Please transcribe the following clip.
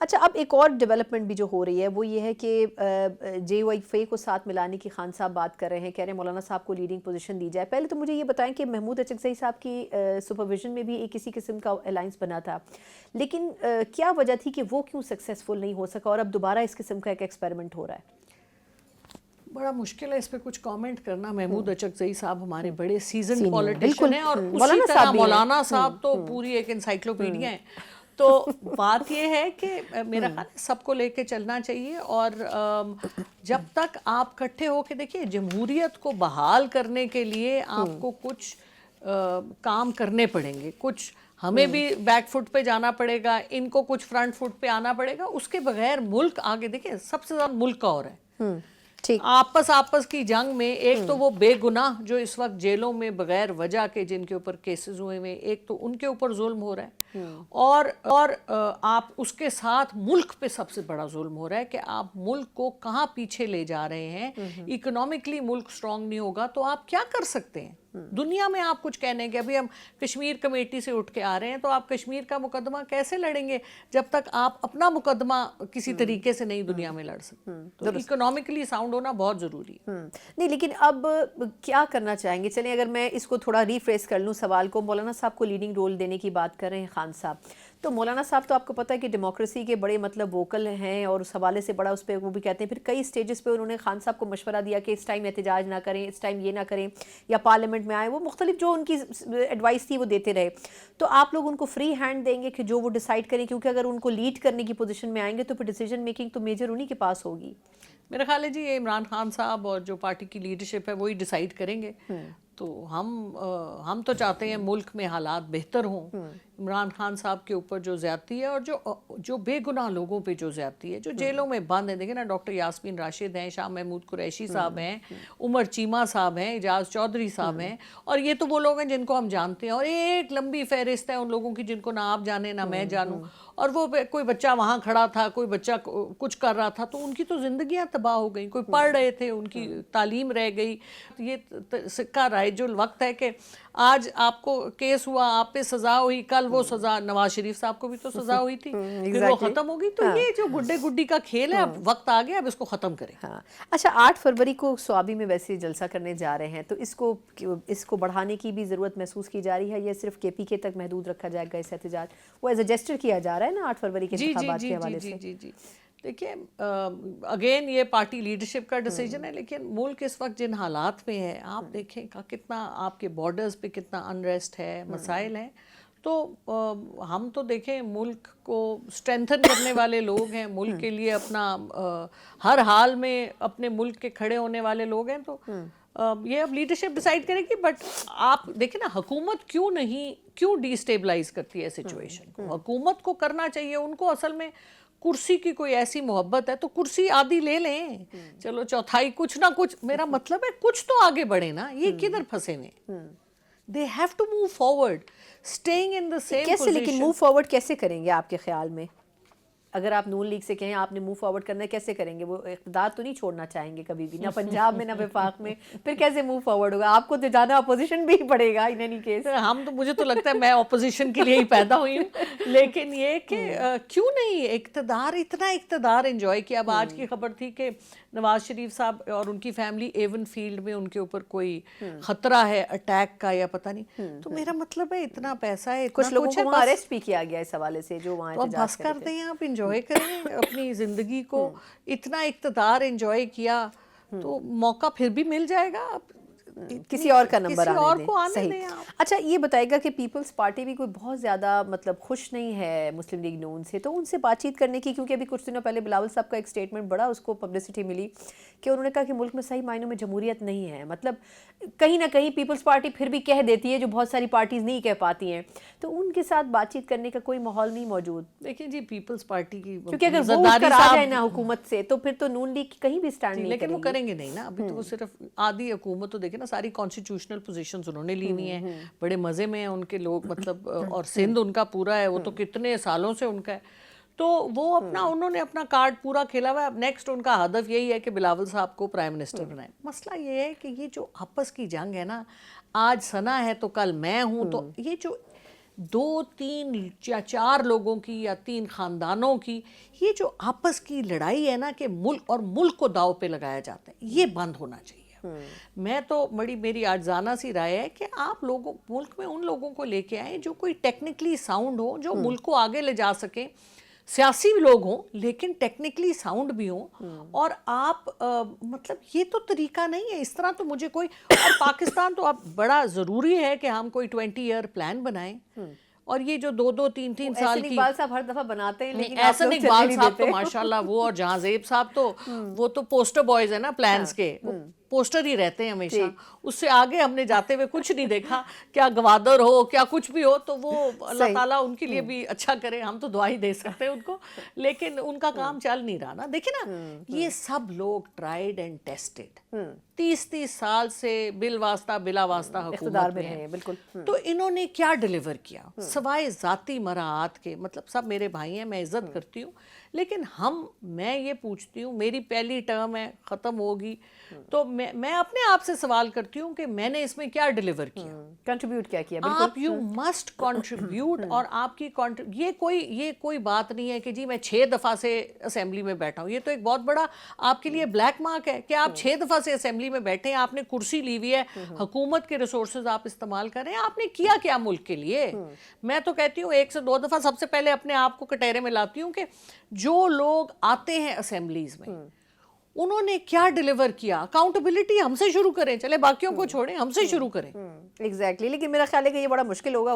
اچھا، اب ایک اور ڈیولپمنٹ بھی جو ہو رہی ہے وہ یہ ہے کہ جے وائی فے کو ساتھ ملانے کی خان صاحب بات کر رہے ہیں، کہہ رہے ہیں مولانا صاحب کو لیڈنگ پوزیشن دی جائے۔ پہلے تو مجھے یہ بتائیں کہ محمود اچکزئی صاحب کی سپرویژن میں بھی ایک کسی قسم کا الائنس بنا تھا، لیکن کیا وجہ تھی کہ وہ کیوں سکسیسفل نہیں ہو سکا اور اب دوبارہ اس قسم کا ایک ایکسپیریمنٹ ہو رہا ہے؟ بڑا مشکل ہے اس پہ کچھ کامنٹ کرنا۔ محمود اچکزئی صاحب ہمارے بڑے سیزنڈ پولیٹیشین ہیں، اور اسی طرح مولانا صاحب تو پوری ایک انسائکلوپیڈیا ہیں۔ تو بات یہ ہے کہ میرا خیال ہے سب کو لے کے چلنا چاہیے، اور جب تک آپ کٹھے ہو کے دیکھیے، جمہوریت کو بحال کرنے کے لیے آپ کو کچھ کام کرنے پڑیں گے، کچھ ہمیں بھی بیک فٹ پہ جانا پڑے گا، ان کو کچھ فرنٹ فٹ پہ آنا پڑے گا۔ اس کے بغیر ملک آگے، دیکھیں سب سے زیادہ ملک کا اور ہے آپس کی جنگ میں، ایک تو وہ بے گناہ جو اس وقت جیلوں میں بغیر وجہ کے جن کے اوپر کیسز ہوئے ہوئے، ایک تو ان کے اوپر ظلم ہو رہا ہے، اور آپ اس کے ساتھ ملک پہ سب سے بڑا ظلم ہو رہا ہے کہ آپ ملک کو کہاں پیچھے لے جا رہے ہیں۔ اکنامکلی ملک سٹرونگ نہیں ہوگا تو آپ کیا کر سکتے ہیں دنیا میں؟ آپ کچھ کہنے کے، ابھی ہم کشمیر کمیٹی سے اٹھ کے آ رہے ہیں، تو آپ کشمیر کا مقدمہ کیسے لڑیں گے جب تک آپ اپنا مقدمہ کسی طریقے سے نہیں دنیا میں لڑ سکتے؟ تو اکنامکلی ساؤنڈ ہونا بہت ضروری ہے۔ نہیں، لیکن اب کیا کرنا چاہیں گے؟ چلیں اگر میں اس کو تھوڑا ریفریس کر لوں سوال کو، مولانا صاحب کو لیڈنگ رول دینے کی بات کر رہے ہیں خان صاحب، تو مولانا صاحب تو آپ کو پتہ ہے کہ ڈیموکریسی کے بڑے مطلب ووکل ہیں، اور اس حوالے سے بڑا اس پہ وہ بھی کہتے ہیں۔ پھر کئی سٹیجز پہ انہوں نے خان صاحب کو مشورہ دیا کہ اس ٹائم احتجاج نہ کریں، اس ٹائم یہ نہ کریں، یا پارلیمنٹ میں آئیں، وہ مختلف جو ان کی ایڈوائس تھی وہ دیتے رہے۔ تو آپ لوگ ان کو فری ہینڈ دیں گے کہ جو وہ ڈیسائیڈ کریں؟ کیونکہ اگر ان کو لیڈ کرنے کی پوزیشن میں آئیں گے تو پھر ڈیسیجن میکنگ تو میجر انہی کے پاس ہوگی۔ میرا خیال ہے جی یہ عمران خان صاحب اور جو پارٹی کی لیڈرشپ ہے وہی ڈیسائیڈ کریں گے۔ تو ہم تو چاہتے ہیں ملک میں حالات بہتر ہوں۔ عمران خان صاحب کے اوپر جو زیادتی ہے، اور جو بے گناہ لوگوں پہ جو زیادتی ہے، جو جیلوں میں بند ہیں، دیکھیں نا، ڈاکٹر یاسمین راشد ہیں، شاہ محمود قریشی صاحب ہیں، عمر چیمہ صاحب ہیں، اعجاز چودھری صاحب ہیں، اور یہ تو وہ لوگ ہیں جن کو ہم جانتے ہیں، اور ایک لمبی فہرست ہے ان لوگوں کی جن کو نہ آپ جانیں نہ میں جانوں۔ اور وہ کوئی بچہ وہاں کھڑا تھا، کوئی بچہ کچھ کر رہا تھا، تو ان کی تو زندگیاں تباہ ہو گئیں۔ کوئی پڑھ رہے تھے، ان کی تعلیم رہ گئی۔ یہ سکہ رائج الوقت ہے کہ آج آپ کو کیس ہوا، آپ پہ سزا ہوئی، کل وہ سزا نواز شریف صاحب کو بھی تو سزا ہوئی تھی، پھر وہ ختم ہوگی۔ تو یہ جو گڈے گڈی کا کھیل ہے، اب وقت آ گیا، اب اس کو ختم کریں۔ اچھا، 8 فروری کو سوابی میں ویسے جلسہ کرنے جا رہے ہیں، تو اس کو بڑھانے کی بھی ضرورت محسوس کی جا رہی ہے، یا صرف کے پی کے تک محدود رکھا جائے گا اس احتجاج؟ وہ ایز اے جیسچر کیا جا رہا ہے نا 8 فروری کے انتخابات کے حوالے سے۔ جی دیکھیے، اگین یہ پارٹی لیڈرشپ کا ڈیسیجن ہے، لیکن ملک اس وقت جن حالات میں ہے، آپ دیکھیں کتنا آپ کے بارڈرز پہ کتنا انریسٹ ہے، مسائل ہیں۔ تو ہم تو دیکھیں ملک کو سٹرینتھن کرنے والے لوگ ہیں، ملک کے لیے اپنا ہر حال میں اپنے ملک کے کھڑے ہونے والے لوگ ہیں۔ تو یہ اب لیڈرشپ ڈیسائیڈ کرے گی، بٹ آپ دیکھیں نا، حکومت کیوں ڈی اسٹیبلائز کرتی ہے سچویشن کو؟ حکومت کو کرنا چاہیے، ان کو اصل میں کرسی کی کوئی ایسی محبت ہے تو کرسی آدھی لے لیں، چلو چوتھائی کچھ نہ کچھ، میرا مطلب ہے کچھ تو آگے بڑھے نا، یہ کدھر پھنسے ہوئے؟ they have to move forward, staying in the same کیسے؟ position۔ لیکن موو فارورڈ کیسے کریں گے آپ کے خیال میں؟ اگر آپ نون لیگ سے کہیں آپ نے موو فارورڈ کرنا ہے، کیسے کریں گے؟ وہ اقتدار تو نہیں چھوڑنا چاہیں گے کبھی بھی، نہ پنجاب میں نہ وفاق میں، پھر کیسے موو فارورڈ ہوگا؟ آپ کو تو زیادہ اپوزیشن بھی پڑے گا ان اینی کیس۔ مجھے تو لگتا ہے میں اپوزیشن کے لیے ہی پیدا ہوئی ہوں، لیکن یہ کہ کیوں نہیں اتنا اقتدار انجوائے کیا۔ اب آج کی خبر تھی کہ نواز شریف صاحب اور ان کی فیملی ایون فیلڈ میں ان کے اوپر کوئی خطرہ ہے اٹیک کا یا پتہ نہیں۔ تو میرا مطلب ہے اتنا پیسہ ہے، کچھ لوگوں کو وہاں اریسٹ بھی کیا گیا اس حوالے سے جو وہاں تو بس کر دیں، آپ انجوائے کریں اپنی زندگی کو۔ اتنا اقتدار انجوائے کیا تو موقع پھر بھی مل جائے گا، کسی اور کا نمبر آنے دیں۔ اچھا، یہ بتائے گا کہ پیپلز پارٹی بھی کوئی بہت زیادہ مطلب خوش نہیں ہے مسلم لیگ نون سے، تو ان سے بات چیت کرنے کی، کیونکہ ابھی کچھ دنوں پہلے بلاول صاحب کا ایک سٹیٹمنٹ بڑا اس کو پبلسٹی ملی کہ انہوں نے کہا کہ ملک میں صحیح معنوں میں جمہوریت نہیں ہے۔ مطلب کہیں نہ کہیں پیپلز پارٹی پھر بھی کہہ دیتی ہے جو بہت ساری پارٹیز نہیں کہہ پاتی ہیں، تو ان کے ساتھ بات چیت کرنے کا کوئی ماحول نہیں موجود؟ دیکھیں جی، پیپلز پارٹی کی، کیونکہ اگر وہ اٹھ کر آ جائے نا حکومت سے تو پھر تو نون لیگ کہیں بھی سٹینڈ نہیں، لیکن وہ کریں گے نہیں نا۔ ابھی تو وہ صرف آدھی حکومت، تو دیکھیں نا ساری کانسٹیٹیوشنل پوزیشنز انہوں نے لی ہوئی ہیں، بڑے مزے میں ہیں ان کے لوگ، مطلب، اور سندھ ان کا پورا ہے، وہ تو کتنے سالوں سے ان کا ہے۔ تو وہ انہوں نے اپنا کارڈ پورا کھیلا ہوا ہے۔ اب نیکسٹ ان کا ہدف یہی ہے کہ بلاول صاحب کو پرائم منسٹر بنائیں۔ مسئلہ یہ ہے کہ یہ جو آپس کی جنگ ہے نا، آج ثنا ہے تو کل میں ہوں، تو یہ جو دو تین یا چار لوگوں کی یا 3 خاندانوں کی یہ جو آپس کی لڑائی ہے نا کہ ملک کو داؤ پہ لگایا جاتا ہے، یہ بند ہونا چاہیے۔ میں تو میری عاجزانہ سی رائے ہے کہ آپ ملک میں ان لوگوں کو لے کے آئیں جو کوئی ٹیکنیکلی ساؤنڈ ہو، جو ملک کو آگے لے جا سکیں، سیاسی لوگ ہوں لیکن ٹیکنیکلی ساؤنڈ بھی ہوں۔ اور آپ مطلب یہ تو طریقہ نہیں ہے، اس طرح تو مجھے کوئی، اور پاکستان تو اب بڑا ضروری ہے کہ ہم کوئی 20 ایئر پلان بنائیں، اور یہ جو 2 3 سال کی اقبال صاحب ہر دفعہ بناتے ہیں لیکن احسن اقبال صاحب تو ماشاءاللہ وہ، اور جہاں زیب صاحب تو وہ تو پوسٹر بوائز ہیں نا پلانز کے، پوسٹر ہی رہتے ہیں ہمیشہ، اس سے آگے ہم نے جاتے ہوئے کچھ نہیں دیکھا، کیا گوادر ہو کیا کچھ بھی ہو، تو وہ اللہ تعالیٰ ان کے لیے بھی اچھا کرے، ہم تو دعا ہی دے سکتے ہیں ان کو، لیکن ان کا کام چل نہیں رہا نا۔ دیکھیں نا یہ سب لوگ ٹرائیڈ اینڈ ٹیسٹڈ 30 سال سے بالواسطہ بلا واسطہ حکومت میں ہیں، بالکل، تو انہوں نے کیا ڈیلیور کیا سوائے ذاتی مراعات کے؟ مطلب سب میرے بھائی ہیں، میں عزت کرتی ہوں، لیکن میں یہ پوچھتی ہوں، میری پہلی ٹرم ہے ختم ہوگی، تو میں اپنے آپ سے سوال کرتی ہوں کہ میں نے اس میں کیا ڈیلیور کیا، کنٹریبیوٹ کیا کیا؟ آپ یو مسٹ کنٹریبیوٹ، اور آپ کی یہ کوئی بات نہیں ہے کہ جی میں 6 دفعہ سے اسمبلی میں بیٹھا ہوں، یہ تو ایک بہت بڑا آپ کے لیے بلیک مارک ہے کہ آپ 6 دفعہ سے اسمبلی میں بیٹھے ہیں، آپ نے کرسی لی ہوئی ہے، حکومت کے ریسورسز آپ استعمال کر رہے ہیں، آپ نے کیا کیا ملک کے لیے؟ میں تو کہتی ہوں 1 سے 2 دفعہ سب سے پہلے اپنے آپ کو کٹہرے میں لاتی ہوں کہ جو لوگ آتے ہیں اسمبلیز میں انہوں نے کیا ڈیلیور کیا۔ اکاؤنٹیبلٹی ہم سے شروع کریں، چلے باقیوں کو چھوڑیں، ہم سے شروع کریں۔ ایگزیکٹلی، لیکن میرا خیال ہے کہ یہ بڑا مشکل ہوگا